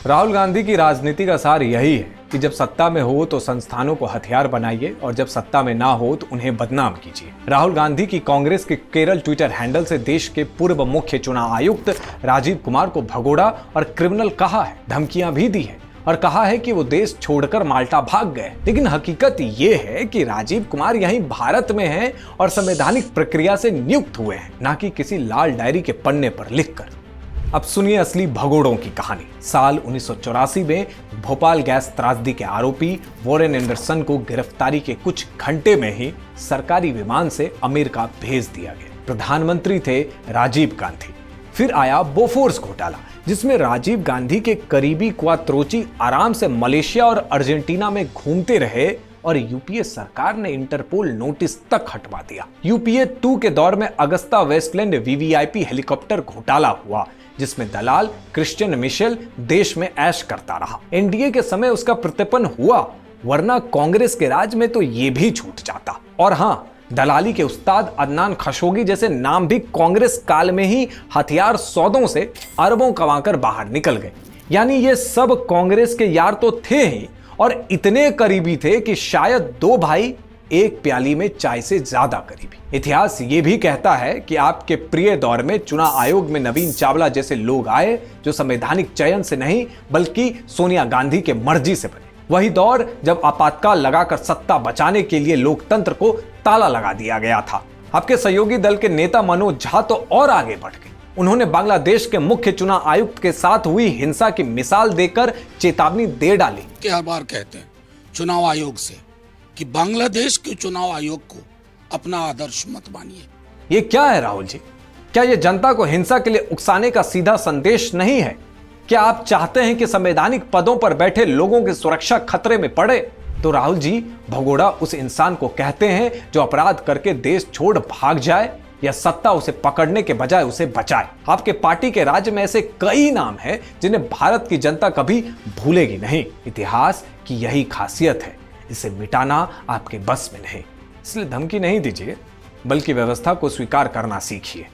राहुल गांधी की राजनीति का सार यही है कि जब सत्ता में हो तो संस्थानों को हथियार बनाइए और जब सत्ता में ना हो तो उन्हें बदनाम कीजिए। राहुल गांधी की कांग्रेस के केरल ट्विटर हैंडल से देश के पूर्व मुख्य चुनाव आयुक्त राजीव कुमार को भगोड़ा और क्रिमिनल कहा है, धमकियां भी दी है और कहा है कि वो देश छोड़कर माल्टा भाग गए। लेकिन हकीकत ये है कि राजीव कुमार यहीं भारत में हैं और संवैधानिक प्रक्रिया से नियुक्त हुए हैं, ना कि किसी लाल डायरी के पन्ने पर लिखकर। अब सुनिए असली भगोड़ों की कहानी। साल 1984 में भोपाल गैस त्रासदी के आरोपी वॉरेन एंडरसन को गिरफ्तारी के कुछ घंटे में ही सरकारी विमान से अमेरिका भेज दिया गया। प्रधानमंत्री थे राजीव गांधी। फिर आया बोफोर्स घोटाला, जिसमें राजीव गांधी के करीबी क्वात्रोची आराम से मलेशिया और अर्जेंटीना में घूमते रहे और यूपीए सरकार ने इंटरपोल नोटिस तक हटवा दिया। यूपीए 2 के दौर में अगस्ता वेस्टलैंड वीवीआईपी हेलीकॉप्टर घोटाला हुआ, जिसमें दलाल क्रिश्चियन मिशेल देश में ऐश करता रहा। एनडीए के समय उसका प्रत्यर्पण हुआ, वरना कांग्रेस के राज में तो ये भी छूट जाता। और हाँ, दलाली के उस्ताद अदनान खशोगी जैसे नाम भी कांग्रेस काल में ही हथियार सौदों से अरबों कमाकर बाहर निकल गए। यानी ये सब कांग्रेस के यार तो थे ही और इतने करीबी थे कि शायद दो भाई एक प्याली में चाय से ज्यादा करीबी। इतिहास ये भी कहता है कि आपके प्रिय दौर में चुनाव आयोग में नवीन चावला जैसे लोग आए, जो संवैधानिक चयन से नहीं बल्कि सोनिया गांधी के मर्जी से बने। वही दौर जब आपातकाल लगाकर सत्ता बचाने के लिए लोकतंत्र को ताला लगा दिया गया था। आपके सहयोगी दल के नेता मनोज झा तो और आगे बढ़ गए। उन्होंने बांग्लादेश के मुख्य चुनाव आयुक्त के साथ हुई हिंसा की मिसाल देकर चेतावनी दे डाली। हर बार कहते हैं चुनाव आयोग से कि बांग्लादेश के चुनाव आयोग को अपना आदर्श मत मानिए। ये क्या है राहुल जी? क्या ये जनता को हिंसा के लिए उकसाने का सीधा संदेश नहीं है? क्या आप चाहते हैं कि संवैधानिक पदों पर बैठे लोगों की सुरक्षा खतरे में पड़े? तो राहुल जी, भगोड़ा उस इंसान को कहते हैं जो अपराध करके देश छोड़ भाग जाए या सत्ता उसे पकड़ने के बजाय उसे बचाए। आपके पार्टी के राज्य में ऐसे कई नाम हैं जिन्हें भारत की जनता कभी भूलेगी नहीं। इतिहास की यही खासियत है, इसे मिटाना आपके बस में नहीं। इसलिए धमकी नहीं दीजिए, बल्कि व्यवस्था को स्वीकार करना सीखिए।